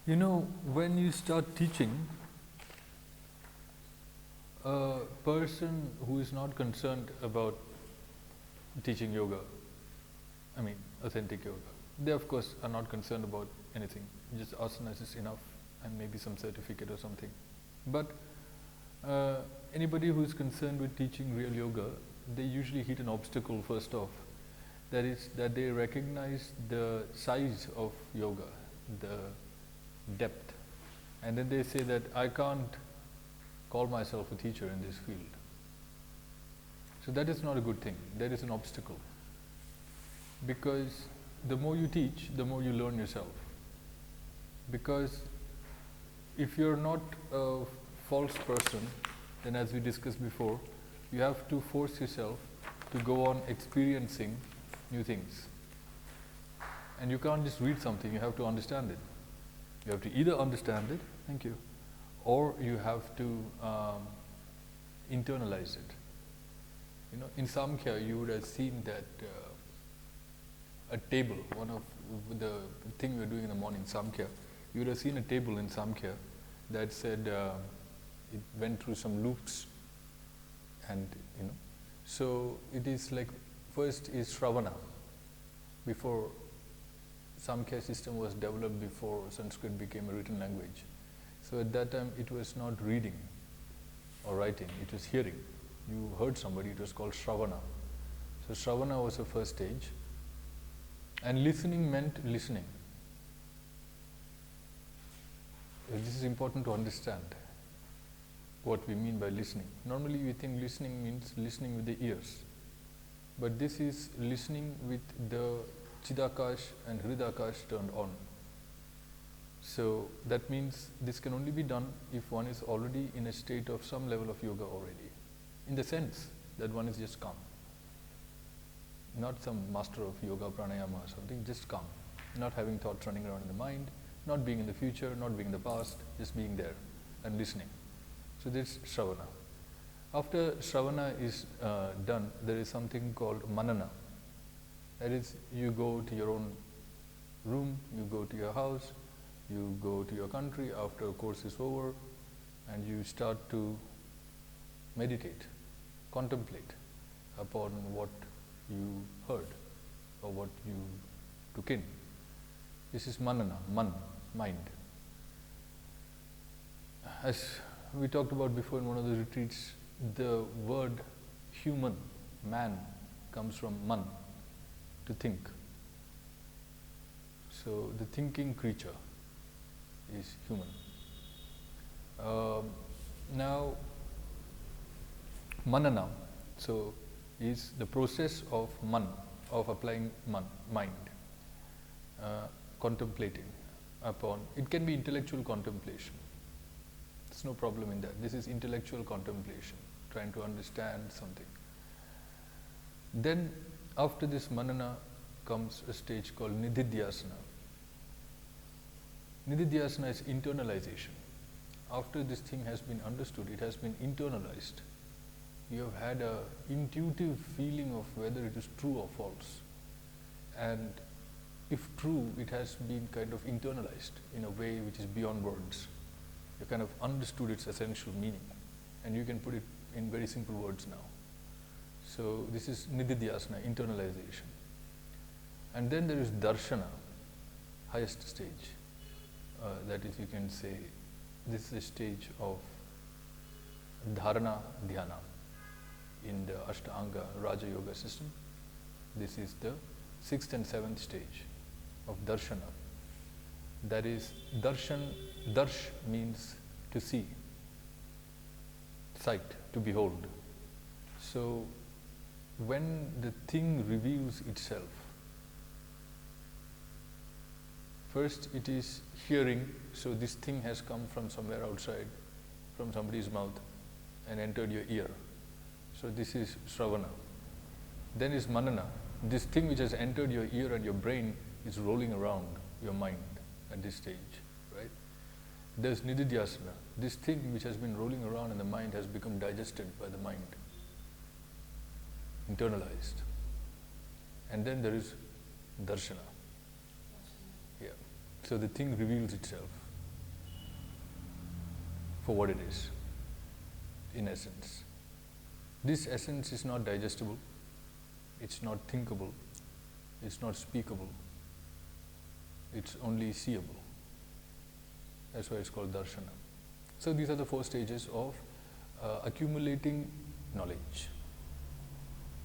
You know, when you start teaching, a person who is not concerned about teaching yoga, I mean authentic yoga, they of course are not concerned about anything. Just asanas is enough and maybe some certificate or something. But anybody who is concerned with teaching real yoga, they usually hit an obstacle first off. That is that they recognize the size of yoga, the depth, and then they say that I can't call myself a teacher in this field. So that is not a good thing. That is an obstacle. Because the more you teach, the more you learn yourself. Because if you're not a false person, then as we discussed before, you have to force yourself to go on experiencing new things. And you can't just read something, you have to understand it. You have to either understand it, thank you, or you have to internalize it. You know, in Samkhya you would have seen that a table, one of the thing we were doing in the morning, Samkhya, you would have seen a table in Samkhya that said it went through some loops, and you know, so it is like first is Shravana. Before Samkhya system was developed, before Sanskrit became a written language. So at that time it was not reading or writing, it was hearing. You heard somebody, it was called Shravana. So Shravana was the first stage, and listening meant listening. This is important to understand what we mean by listening. Normally we think listening means listening with the ears, but this is listening with the Chidakash and Hridakash turned on. So that means this can only be done if one is already in a state of some level of yoga already, in the sense that one is just calm. Not some master of yoga, pranayama or something, just calm. Not having thoughts running around in the mind, not being in the future, not being in the past, just being there and listening. So this is Shravana. After Shravana is done, there is something called Manana. That is, you go to your own room, you go to your house, you go to your country after a course is over, and you start to meditate, contemplate upon what you heard or what you took in. This is manana, mind. As we talked about before in one of the retreats, the word human, man, comes from man, to think. So the thinking creature is human. Now, manana, so is the process of of applying mind, contemplating upon. It can be intellectual contemplation. There's no problem in that. This is intellectual contemplation, trying to understand something. Then after this manana comes a stage called nididhyasana. Nididhyasana is internalization. After this thing has been understood, it has been internalized. You have had an intuitive feeling of whether it is true or false. And if true, it has been kind of internalized in a way which is beyond words. You kind of understood its essential meaning, and you can put it in very simple words now. So this is nididhyasana, internalization. And then there is darshana, highest stage. That is, you can say, this is a stage of dharana dhyana in the Ashtanga Raja Yoga system. This is the 6th and 7th stage of darshana. That is, darshan, darsh means to see, sight, to behold. So when the thing reveals itself, first it is hearing, so this thing has come from somewhere outside, from somebody's mouth and entered your ear. So this is Shravana. Then is Manana. This thing which has entered your ear and your brain is rolling around your mind at this stage, right? There's Nididhyasana. This thing which has been rolling around in the mind has become digested by the mind, internalized. And then there is Darshana. Yeah. So the thing reveals itself. for what it is, in essence. This essence is not digestible, it's not thinkable, it's not speakable, it's only seeable. That's why it's called darshana. So these are the 4 stages of accumulating knowledge.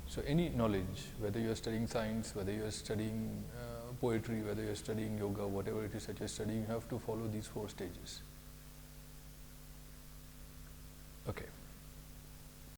So any knowledge, whether you are studying science, whether you are studying poetry, whether you are studying yoga, whatever it is that you are studying, you have to follow these 4 stages.